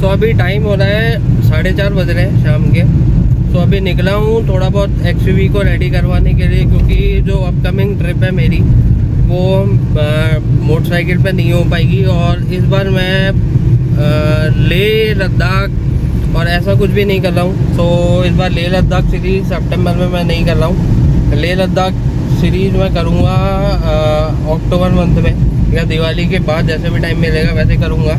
तो अभी टाइम हो रहा है 4:30 बज रहे हैं शाम के। तो अभी निकला हूँ थोड़ा बहुत एक्सयूवी को रेडी करवाने के लिए, क्योंकि जो अपकमिंग ट्रिप है मेरी वो मोटरसाइकिल पे नहीं हो पाएगी। और इस बार मैं लेह लद्दाख और ऐसा कुछ भी नहीं कर रहा हूँ। तो इस बार लेह लद्दाख सीरीज़ सितंबर में मैं नहीं कर रहा हूँ। लेह लद्दाख सीरीज़ मैं करूँगा अक्टूबर मंथ में या दिवाली के बाद, जैसे भी टाइम मिलेगा वैसे करूँगा।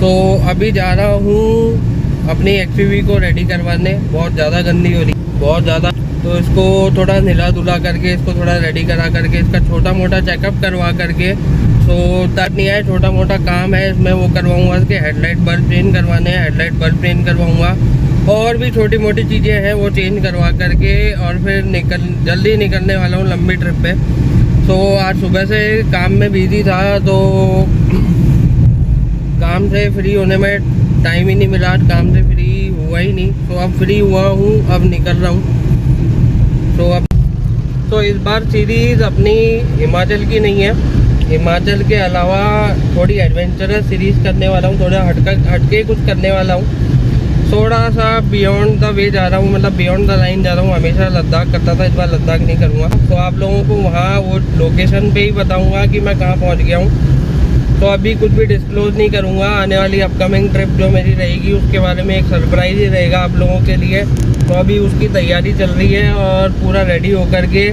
तो अभी जा रहा हूँ अपनी एक्सयूवी को रेडी करवाने। बहुत ज़्यादा गंदी हो रही, बहुत ज़्यादा। तो इसको थोड़ा नहला धुला करके, इसको थोड़ा रेडी करा करके, इसका छोटा मोटा चेकअप करवा करके, तो तक नहीं आए, छोटा मोटा काम है इसमें वो करवाऊँगा। इसके हेडलाइट बल्ब चेंज करवाने हैं, हेडलाइट बल्ब चेंज करवाऊँगा। और भी छोटी मोटी चीज़ें हैं वो चेंज करवा करके, और फिर जल्दी निकलने वाला हूँ लंबी ट्रिप पे। तो आज सुबह से काम में बिजी था, तो काम से फ्री होने में टाइम ही नहीं मिला। आज काम से फ्री हुआ ही नहीं, तो अब फ्री हुआ हूँ, अब निकल रहा हूँ। तो इस बार सीरीज़ अपनी हिमाचल की नहीं है, हिमाचल के अलावा थोड़ी एडवेंचरस सीरीज़ करने वाला हूँ। थोड़ा हटके कुछ करने वाला हूँ, थोड़ा सा बियॉन्ड द वे जा रहा हूँ, मतलब बियॉन्ड द लाइन जा रहा हूँ। हमेशा लद्दाख करता था, इस बार लद्दाख नहीं करूँगा। तो आप लोगों को वहाँ वो लोकेशन पे ही बताऊँगा कि मैं कहाँ पहुँच गया हूँ। तो अभी कुछ भी डिस्क्लोज़ नहीं करूँगा। आने वाली अपकमिंग ट्रिप जो मेरी रहेगी उसके बारे में एक सरप्राइज़ ही रहेगा आप लोगों के लिए। तो अभी उसकी तैयारी चल रही है, और पूरा रेडी होकर के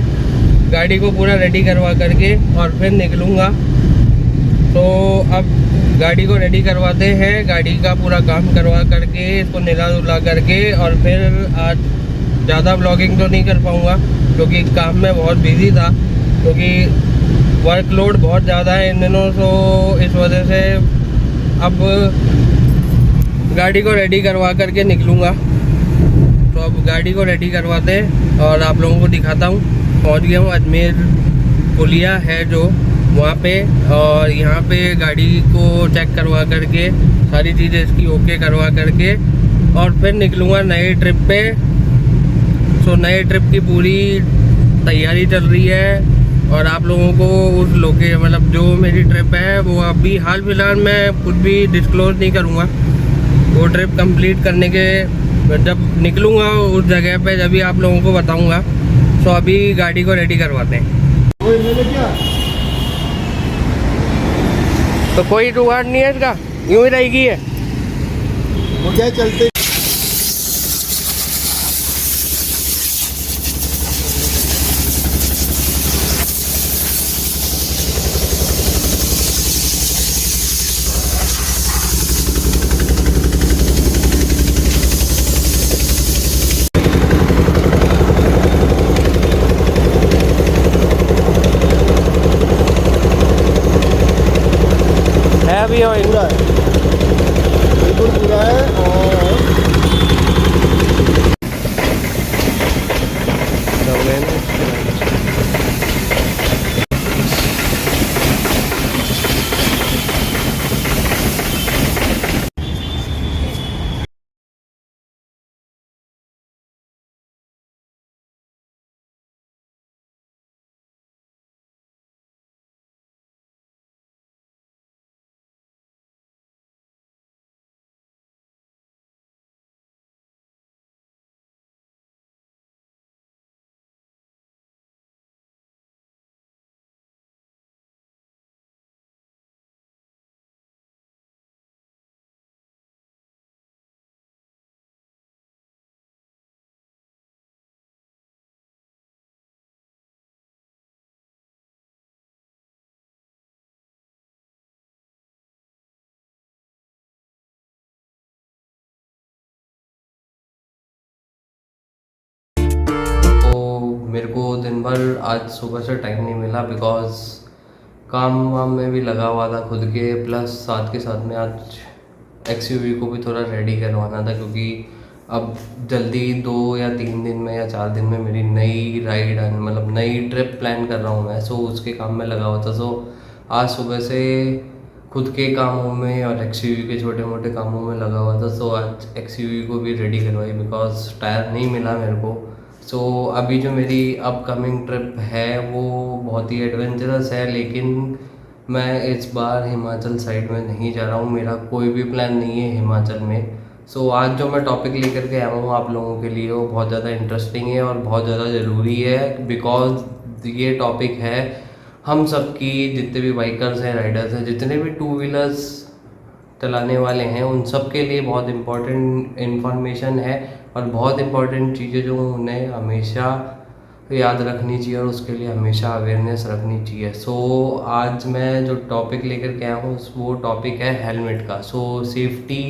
गाड़ी को पूरा रेडी करवा करके और फिर निकलूँगा। तो अब गाड़ी को रेडी करवाते हैं, गाड़ी का पूरा काम करवा करके, इसको नहला धुला करके, और फिर आज ज़्यादा ब्लॉगिंग तो नहीं कर पाऊँगा क्योंकि काम में बहुत बिजी था, क्योंकि वर्कलोड बहुत ज़्यादा है इन दिनों। तो इस वजह से अब गाड़ी को रेडी करवा करके निकलूँगा। तो अब गाड़ी को रेडी करवाते हैं और आप लोगों को दिखाता हूँ। पहुँच गया हूँ अजमेर पुलिया है जो वहाँ पे, और यहाँ पे गाड़ी को चेक करवा करके, सारी चीज़ें इसकी ओके करवा करके, और फिर निकलूँगा नए ट्रिप पे। सो नए ट्रिप की पूरी तैयारी चल रही है, और आप लोगों को उस मतलब जो मेरी ट्रिप है वो अभी हाल फिलहाल मैं कुछ भी डिस्क्लोज नहीं करूँगा। वो ट्रिप कंप्लीट करने के जब निकलूँगा उस जगह पे जब भी आप लोगों को बताऊँगा। तो अभी गाड़ी को रेडी करवाते हैं। तो कोई जुगाड़ नहीं है इसका, यूँ ही रहेगी है वो क्या चलते। है अभी ऑयल पूरा है, बिल्कुल पूरा है। और मेरे को दिन भर आज सुबह से टाइम नहीं मिला, बिकॉज़ काम वाम में भी लगा हुआ था खुद के, प्लस साथ के साथ में आज एक्सयूवी को भी थोड़ा रेडी करवाना था, क्योंकि अब जल्दी 2 या 3 दिन में या 4 दिन में मेरी नई राइड मतलब नई ट्रिप प्लान कर रहा हूँ मैं। सो उसके काम में लगा हुआ था। सो आज सुबह से खुद के कामों में और एक्सयूवी के छोटे मोटे कामों में लगा हुआ था। सो आज एक्सयूवी को भी रेडी करवाई, बिकॉज़ टायर नहीं मिला मेरे को। सो अभी जो मेरी अपकमिंग ट्रिप है वो बहुत ही एडवेंचरस है, लेकिन मैं इस बार हिमाचल साइड में नहीं जा रहा हूँ, मेरा कोई भी प्लान नहीं है हिमाचल में। सो आज जो मैं टॉपिक लेकर के आया हूँ आप लोगों के लिए वो बहुत ज़्यादा इंटरेस्टिंग है और बहुत ज़्यादा ज़रूरी है, बिकॉज ये टॉपिक है हम सबकी, जितने भी बाइकर्स हैं, राइडर्स हैं, जितने भी टू व्हीलर्स चलाने वाले हैं, उन सब के लिए बहुत इम्पोर्टेंट इन्फॉर्मेशन है और बहुत इम्पोर्टेंट चीज़ें जो उन्हें हमेशा याद रखनी चाहिए और उसके लिए हमेशा अवेयरनेस रखनी चाहिए। सो आज मैं जो टॉपिक लेकर के आया हूँ वो टॉपिक है हेलमेट का। सो सेफ्टी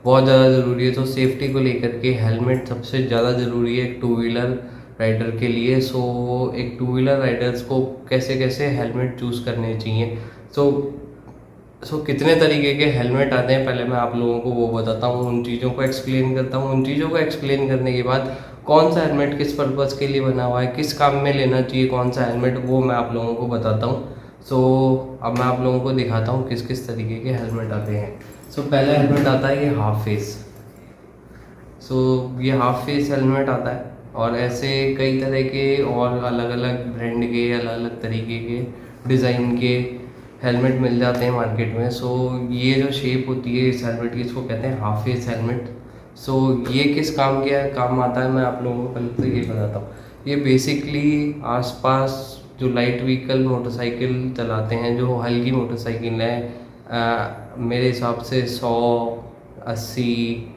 बहुत ज़्यादा ज़रूरी है, तो सेफ्टी को लेकर के हेलमेट सबसे ज़्यादा ज़रूरी है एक टू व्हीलर राइडर के लिए। सो एक टू व्हीलर राइडर्स को कैसे कैसे हेलमेट चूज़ करने चाहिए। सो कितने तरीके के हेलमेट आते हैं पहले मैं आप लोगों को वो बताता हूँ, उन चीज़ों को एक्सप्लेन करता हूँ। उन चीज़ों को एक्सप्लेन करने के बाद कौन सा हेलमेट किस पर्पज़ के लिए बना हुआ है, किस काम में लेना चाहिए कौन सा हेलमेट, वो मैं आप लोगों को बताता हूँ। सो अब मैं आप लोगों को दिखाता हूँ किस किस तरीके के हेलमेट आते हैं। सो पहला हेलमेट आता है ये हाफ फेस। सो ये हाफ फेस हेलमेट आता है और ऐसे कई तरह के और अलग अलग ब्रांड के, अलग अलग तरीके के डिज़ाइन के हेलमेट मिल जाते हैं मार्केट में। सो ये जो शेप होती है इस हेलमेट की, इसको कहते हैं हाफ फेस हेलमेट। सो ये किस काम आता है मैं आप लोगों को पहले तो ये बताता हूँ। ये बेसिकली आसपास जो लाइट व्हीकल मोटरसाइकिल चलाते हैं, जो हल्की मोटरसाइकिल है, मेरे हिसाब से 100, 80,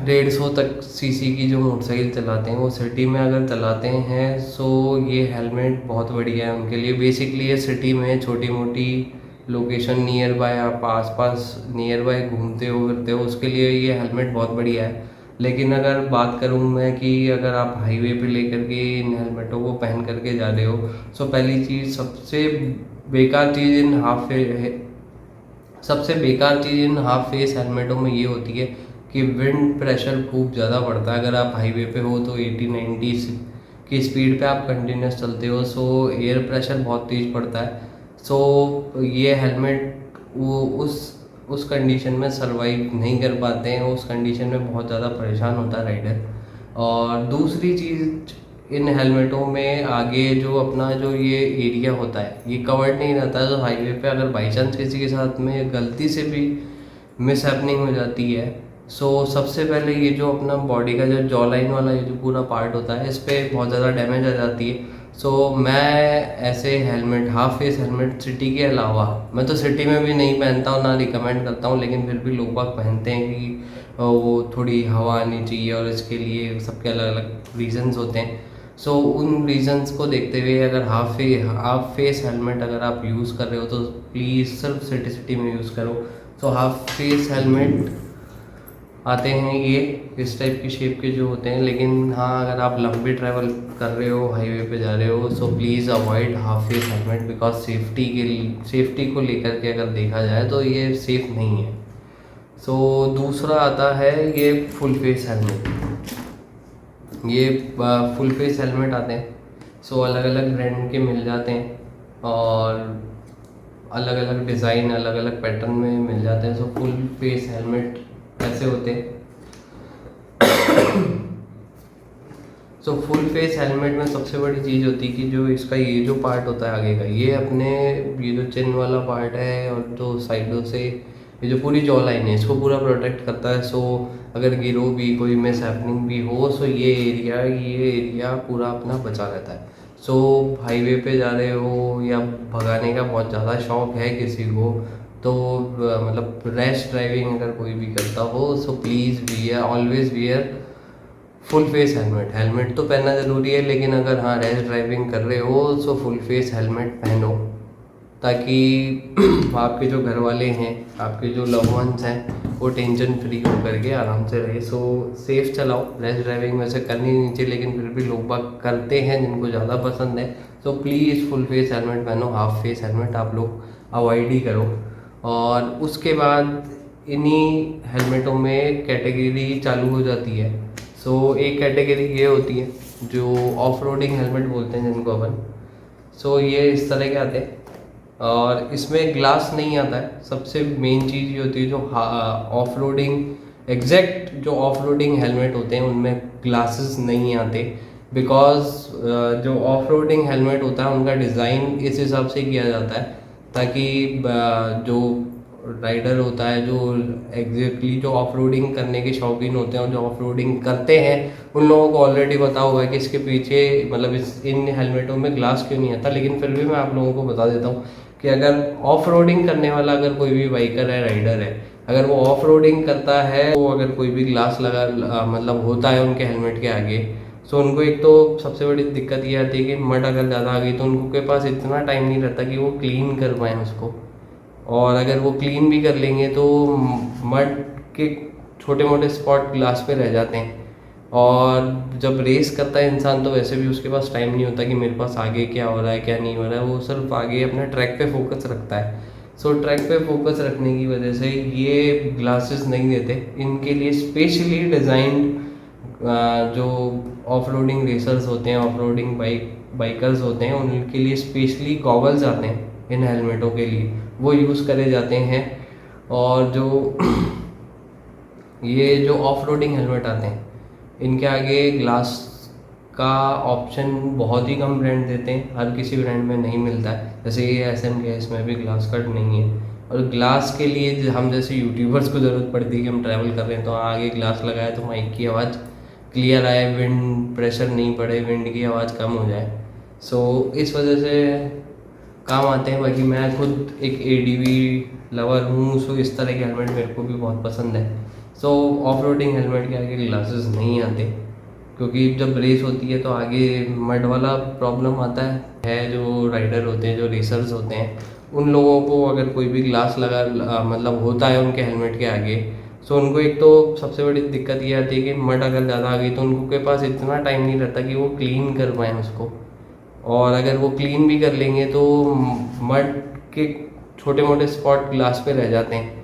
150 तक सीसी की जो मोटरसाइकिल चलाते हैं वो सिटी में अगर चलाते हैं, सो ये हेलमेट बहुत बढ़िया है उनके लिए। बेसिकली ये सिटी में छोटी मोटी लोकेशन नियर बाय, आप आसपास नियर बाय घूमते हो फिरते हो, उसके लिए ये हेलमेट बहुत बढ़िया है। लेकिन अगर बात करूँ मैं कि अगर आप हाईवे पे लेकर के इन हेलमेटों को पहन करके जा रहे हो, सो पहली चीज़ सबसे बेकार चीज़ इन हाफ फेस हेलमेटों में ये होती है कि विंड प्रेशर खूब ज़्यादा बढ़ता है। अगर आप हाईवे पे हो तो 80-90 की स्पीड पे आप कंटिन्यूस चलते हो, सो एयर प्रेशर बहुत तेज़ पड़ता है। सो ये हेलमेट वो उस कंडीशन में सरवाइव नहीं कर पाते हैं, उस कंडीशन में बहुत ज़्यादा परेशान होता है राइडर। और दूसरी चीज़, इन हेलमेटों में आगे जो अपना जो ये एरिया होता है ये कवर्ड नहीं रहता है। तो हाईवे पे अगर बाई चांस किसी के साथ में गलती से भी मिस हैपनिंग हो जाती है, सो सबसे पहले ये जो अपना बॉडी का जो जॉ लाइन वाला ये जो पूरा पार्ट होता है इस पर बहुत ज़्यादा डैमेज आ जाती है। सो मैं ऐसे helmet, half face helmet city के अलावा, मैं तो सिटी में भी नहीं पहनता हूँ ना रिकमेंड करता हूँ, लेकिन फिर भी लोग बाग पहनते हैं कि वो थोड़ी हवा आनी चाहिए और इसके लिए सबके अलग अलग रीजंस होते हैं। सो उन रीजंस को देखते हुए अगर हाफ फेस हेलमेट अगर आप यूज़ कर रहे हो तो प्लीज़ सिर्फ सिटी में यूज़ करो। सो हाफ फेस हेलमेट आते हैं ये इस टाइप की शेप के जो होते हैं, लेकिन हाँ अगर आप लंबी ट्रैवल कर रहे हो, हाईवे पे जा रहे हो, so please avoid half face helmet, because safety को लेकर के अगर देखा जाए तो ये सेफ़ नहीं है। सो दूसरा आता है ये फुल फेस हेलमेट। ये फुल फेस हेलमेट आते हैं, सो अलग अलग ब्रांड के मिल जाते हैं और अलग अलग डिज़ाइन, अलग अलग पैटर्न में मिल जाते हैं। सो फुल फेस हेलमेट कैसे होते हैं? सो फुल फेस हेलमेट में सबसे बड़ी चीज़ होती है कि जो इसका ये जो पार्ट होता है आगे का, ये अपने ये जो चिन वाला पार्ट है और जो साइडों से ये जो पूरी जॉ लाइन है इसको पूरा प्रोटेक्ट करता है। सो अगर गिरो भी, कोई मिस हैपनिंग भी हो, सो ये एरिया पूरा अपना बचा रहता है। सो हाईवे पे जा रहे हो या भगाने का बहुत ज़्यादा शौक है किसी को, तो मतलब रैश ड्राइविंग अगर कोई भी करता हो, so please always wear full face helmet तो पहनना ज़रूरी है, लेकिन अगर हाँ रैश ड्राइविंग कर रहे हो सो फुल फेस हेलमेट पहनो, ताकि आपके जो घर वाले हैं, आपके जो लव वंस हैं, वो टेंशन फ्री हो करके आराम से रहे। सो सेफ चलाओ। रैश ड्राइविंग वैसे करनी नहीं चाहिए, लेकिन फिर भी लोग बाग करते हैं जिनको ज़्यादा पसंद है। So please full face helmet पहनो, हाफ फेस हेलमेट आप लोग अवॉइड ही करो। और उसके बाद इन्हीं हेलमेटों में कैटेगरी चालू हो जाती है। सो एक कैटेगरी ये होती है जो ऑफ रोडिंग हेलमेट बोलते हैं जिनको अपन। सो ये इस तरह के आते हैं और इसमें ग्लास नहीं आता है। सबसे मेन चीज़ ये होती है जो ऑफ रोडिंग, एग्जैक्ट जो ऑफ रोडिंग हेलमेट होते हैं उनमें ग्लासेस नहीं आते, बिकॉज जो ऑफ रोडिंग हेलमेट होता है उनका डिज़ाइन इस हिसाब से किया जाता है ताकि जो राइडर होता है, जो एग्जैक्टली जो ऑफ रोडिंग करने के शौकीन होते हैं और जो ऑफ रोडिंग करते हैं, उन लोगों को ऑलरेडी पता हुआ है कि इसके पीछे मतलब इन हेलमेटों में ग्लास क्यों नहीं आता। लेकिन फिर भी मैं आप लोगों को बता देता हूँ कि अगर ऑफ रोडिंग करने वाला अगर कोई भी बाइकर है, राइडर है, अगर वो ऑफ रोडिंग करता है तो अगर कोई भी ग्लास लगा मतलब होता है उनके हेलमेट के आगे, सो उनको एक तो सबसे बड़ी दिक्कत ये आती है कि मड अगर ज़्यादा आ गई तो उनके पास इतना टाइम नहीं रहता कि वो क्लीन कर पाएँ उसको। और अगर वो क्लीन भी कर लेंगे तो मड के छोटे मोटे स्पॉट ग्लास पे रह जाते हैं। और जब रेस करता है इंसान तो वैसे भी उसके पास टाइम नहीं होता कि मेरे पास आगे क्या हो रहा है क्या नहीं हो रहा है, वो सिर्फ आगे अपने ट्रैक पे फोकस रखता है। सो ट्रैक पे फोकस रखने की वजह से ये ग्लासेस नहीं देते, इनके लिए स्पेशली डिज़ाइंड जो ऑफ रोडिंग रेसर्स होते हैं, ऑफ रोडिंग बाइकर्स होते हैं, उनके लिए स्पेशली गॉगल्स आते हैं इन हेलमेटों के लिए, वो यूज़ करे जाते हैं। और जो ये जो ऑफ रोडिंग हेलमेट आते हैं इनके आगे ग्लास का ऑप्शन बहुत ही कम ब्रांड देते हैं, हर किसी ब्रांड में नहीं मिलता है। जैसे ये SM के इसमें भी ग्लास कट नहीं है। और ग्लास के लिए हम जैसे यूट्यूबर्स को ज़रूरत पड़ती है कि हम ट्रैवल कर रहे हैं तो आगे ग्लास लगाए तो माइक की आवाज़ क्लियर आए, विंड प्रेशर नहीं पड़े, विंड की आवाज़ कम हो जाए। सो इस वजह से काम आते हैं। बाकी मैं खुद एक ADV लवर हूँ, सो इस तरह के हेलमेट मेरे को भी बहुत पसंद है। सो ऑफ रोडिंग हेलमेट के आगे ग्लासेस नहीं आते क्योंकि जब रेस होती है तो आगे मड वाला प्रॉब्लम आता है। जो राइडर होते हैं, जो रेसर्स होते हैं, उन लोगों को अगर कोई भी ग्लास लगा मतलब होता है उनके हेलमेट के आगे, सो उनको एक तो सबसे बड़ी दिक्कत ये आती है कि मड अगर ज़्यादा आ गई तो उनके पास इतना टाइम नहीं रहता कि वो क्लीन कर पाएँ उसको। और अगर वो क्लीन भी कर लेंगे तो मड के छोटे मोटे स्पॉट ग्लास पे रह जाते हैं।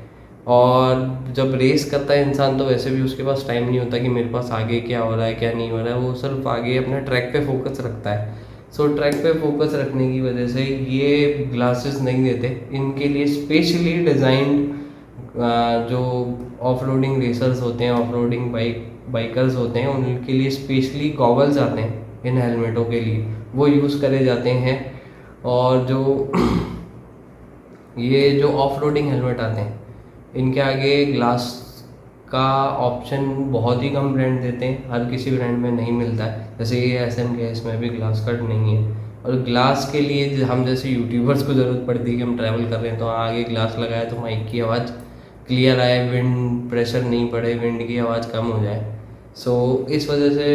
और जब रेस करता है इंसान तो वैसे भी उसके पास टाइम नहीं होता कि मेरे पास आगे क्या हो रहा है क्या नहीं हो रहा है, वो सिर्फ आगे अपने ट्रैक पे फोकस रखता है। सो ट्रैक पे फोकस रखने की वजह से ये ग्लासेस नहीं देते, इनके लिए स्पेशली डिज़ाइंड जो ऑफ रोडिंग रेसर्स होते हैं, ऑफ रोडिंग बाइकर्स होते हैं, उनके लिए स्पेशली गॉगल्स आते हैं इन हेलमेटों के लिए, वो यूज़ करे जाते हैं। और जो ये जो ऑफ रोडिंग हेलमेट आते हैं इनके आगे ग्लास का ऑप्शन बहुत ही कम ब्रांड देते हैं, हर किसी ब्रांड में नहीं मिलता है। जैसे ये SM के इसमें भी ग्लास कट नहीं है। और ग्लास के लिए हम जैसे यूट्यूबर्स को ज़रूरत पड़ती है कि हम ट्रैवल कर रहे हैं तो आगे ग्लास लगाए तो माइक की आवाज़ क्लियर आए, विंड प्रेशर नहीं पड़े, विंड की आवाज़ कम हो जाए। सो इस वजह से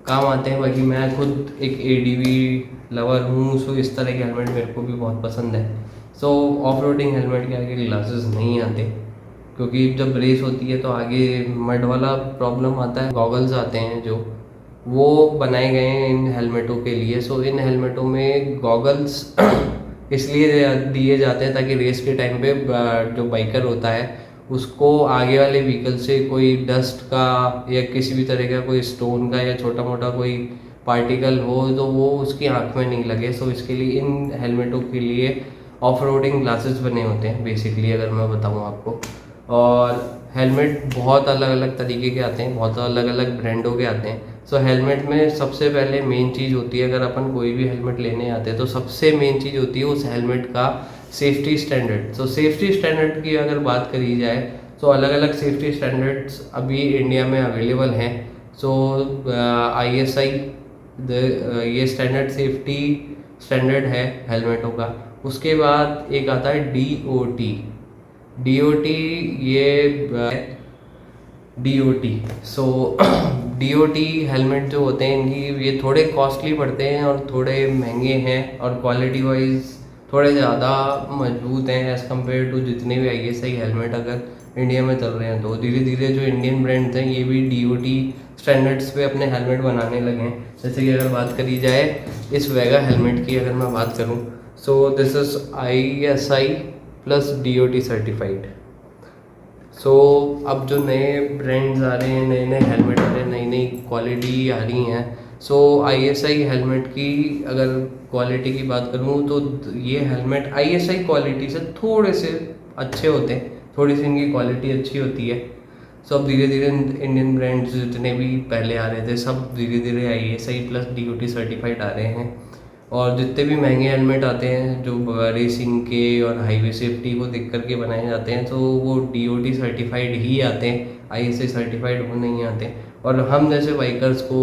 काम आते हैं। बाकी मैं खुद एक ADV लवर हूँ, सो इस तरह के हेलमेट मेरे को भी बहुत पसंद है। सो ऑफ रोडिंग हेलमेट के आगे ग्लासेस नहीं आते क्योंकि जब रेस होती है तो आगे मड वाला प्रॉब्लम आता है। गॉगल्स आते हैं जो वो बनाए गए हैं इन हेलमेटों के लिए। सो इन हेलमेटों में गॉगल्स इसलिए दिए जाते हैं ताकि रेस के टाइम पे जो बाइकर होता है उसको आगे वाले व्हीकल से कोई डस्ट का या किसी भी तरह का कोई स्टोन का या छोटा मोटा कोई पार्टिकल हो तो वो उसकी आँख में नहीं लगे। सो इसके लिए इन हेलमेटों के लिए ऑफ रोडिंग ग्लासेस बने होते हैं बेसिकली, अगर मैं बताऊँ आपको। और हेलमेट बहुत अलग अलग तरीके के आते हैं, बहुत अलग अलग ब्रांडों के आते हैं। सो हेलमेट में सबसे पहले मेन चीज़ होती है, अगर अपन कोई भी हेलमेट लेने आते हैं तो सबसे मेन चीज़ होती है उस हेलमेट का सेफ्टी स्टैंडर्ड। सो सेफ्टी स्टैंडर्ड की अगर बात करी जाए तो अलग अलग सेफ्टी स्टैंडर्ड्स अभी इंडिया में अवेलेबल हैं। सो ISI ये स्टैंडर्ड सेफ्टी स्टैंडर्ड है हेलमेटों का। उसके बाद एक आता है DOT ये DOT। सो DOT हेलमेट जो होते हैं इनकी ये थोड़े कॉस्टली पड़ते हैं और थोड़े महंगे हैं और क्वालिटी वाइज थोड़े ज़्यादा मजबूत हैं एज़ कम्पेयर टू जितने भी ISI हेलमेट अगर इंडिया में चल रहे हैं। तो धीरे धीरे जो इंडियन ब्रांड्स हैं ये भी DOT स्टैंडर्ड्स पे अपने हेलमेट बनाने लगे हैं। जैसे कि अगर बात करी जाए इस वेगा हेलमेट की अगर मैं बात करूं, so this is ISI plus DOT certified. So अब जो नए ब्रांड्स आ रहे हैं, नए नए हेलमेट आ रहे हैं, नई नई क्वालिटी आ रही हैं। सो ISI हेलमेट की अगर क्वालिटी की बात करूँ तो ये हेलमेट ISI क्वालिटी से थोड़े से अच्छे होते हैं, थोड़ी सी इनकी क्वालिटी अच्छी होती है। सो अब धीरे धीरे इंडियन ब्रांड्स जितने भी पहले आ रहे थे सब धीरे धीरे ISI प्लस DOT सर्टिफाइड आ रहे हैं। और जितने भी महंगे हेलमेट आते हैं जो रेसिंग के और हाईवे सेफ्टी को देख करके बनाए जाते हैं तो वो DOT सर्टिफाइड ही आते हैं, ISI सर्टिफाइड वो नहीं आते। और हम जैसे बाइकर्स को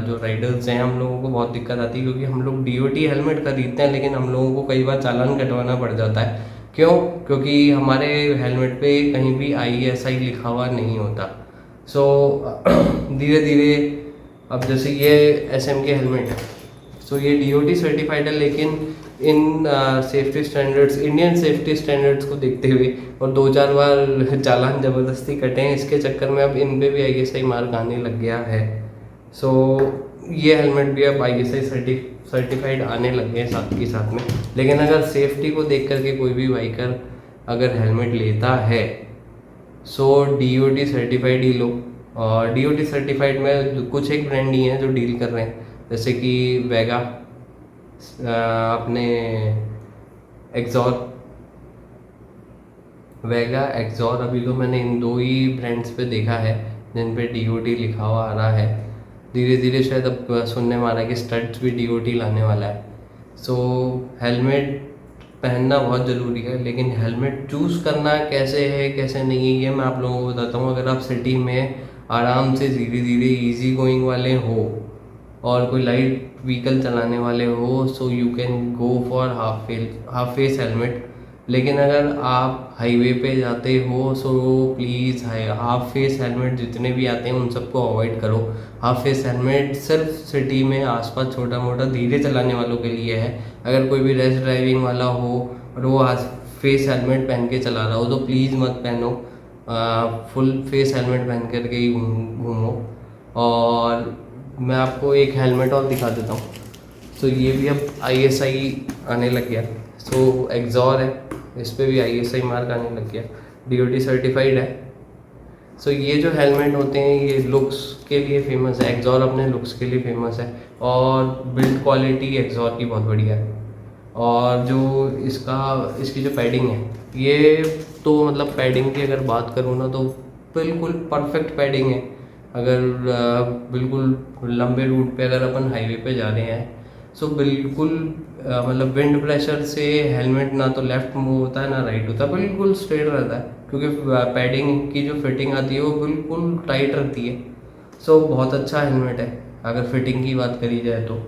जो राइडर्स हैं हम लोगों को बहुत दिक्कत आती है क्योंकि हम लोग DOT हेलमेट खरीदते हैं लेकिन हम लोगों को कई बार चालान कटवाना पड़ जाता है। क्यों? क्योंकि हमारे हेलमेट पे कहीं भी ISI लिखा हुआ नहीं होता। सो धीरे धीरे अब जैसे ये SM के हेलमेट है, सो ये DOT सर्टिफाइड है लेकिन इन safety standards, Indian safety standards को देखते हुए और 2-4 बार चालान ज़बरदस्ती कटे हैं, इसके चक्कर में अब इन पे भी ISI मार्क आने लग गया है। सो ये हेलमेट भी अब ISI सर्टिफाइड आने लग गए साथ के साथ में। लेकिन अगर सेफ्टी को देख करके कोई भी बाइकर अगर हेलमेट लेता है सो DOT सर्टिफाइड ही लो। और DOT सर्टिफाइड में कुछ एक ब्रांड ही हैं जो डील कर रहे हैं, जैसे कि वेगा, अपने एक्सॉर अभी तो मैंने इन 2 ही ब्रांड्स पे देखा है जिन पे DOT लिखा हुआ आ रहा है। धीरे धीरे शायद अब सुनने में आ रहा है कि स्टड्स भी DOT लाने वाला है। सो हेलमेट पहनना बहुत ज़रूरी है, लेकिन हेलमेट चूज़ करना कैसे है कैसे नहीं है ये मैं आप लोगों को बताता हूँ। अगर आप सिटी में आराम से धीरे धीरे ईजी गोइंग वाले हो और कोई लाइट व्हीकल चलाने वाले हो so you can go for half face helmet. लेकिन अगर आप हाईवे पे जाते हो so please half face helmet जितने भी आते हैं उन सबको अवॉइड करो। हाफ फेस हेलमेट सिर्फ सिटी में आसपास छोटा मोटा धीरे चलाने वालों के लिए है। अगर कोई भी रेस ड्राइविंग वाला हो और वो हाफ फेस हेलमेट पहन के चला रहा हो तो प्लीज़ मत पहनो, फुल फेस हेलमेट पहन करके ही घूमो। और मैं आपको एक हेलमेट और दिखा देता हूँ। सो ये भी अब ISI आने लग गया। सो एक्सॉर है, इस पर भी ISI मार्क आने लग गया, DOT सर्टिफाइड है। सो ये जो हेलमेट होते हैं ये लुक्स के लिए फेमस है, एक्सॉर अपने लुक्स के लिए फेमस है और बिल्ड क्वालिटी एक्सॉर की बहुत बढ़िया है। और जो इसकी जो पैडिंग है ये तो मतलब पैडिंग की अगर बात करूँ ना तो बिल्कुल परफेक्ट पैडिंग है। अगर बिल्कुल लंबे रूट पे अगर अपन हाईवे पे जा रहे हैं सो बिल्कुल मतलब विंड प्रेशर से हेलमेट ना तो लेफ़्ट मूव होता है ना राइट होता है, बिल्कुल स्ट्रेट रहता है क्योंकि पैडिंग की जो फिटिंग आती है वो बिल्कुल टाइट रहती है। सो बहुत अच्छा हेलमेट है अगर फिटिंग की बात करी जाए तो।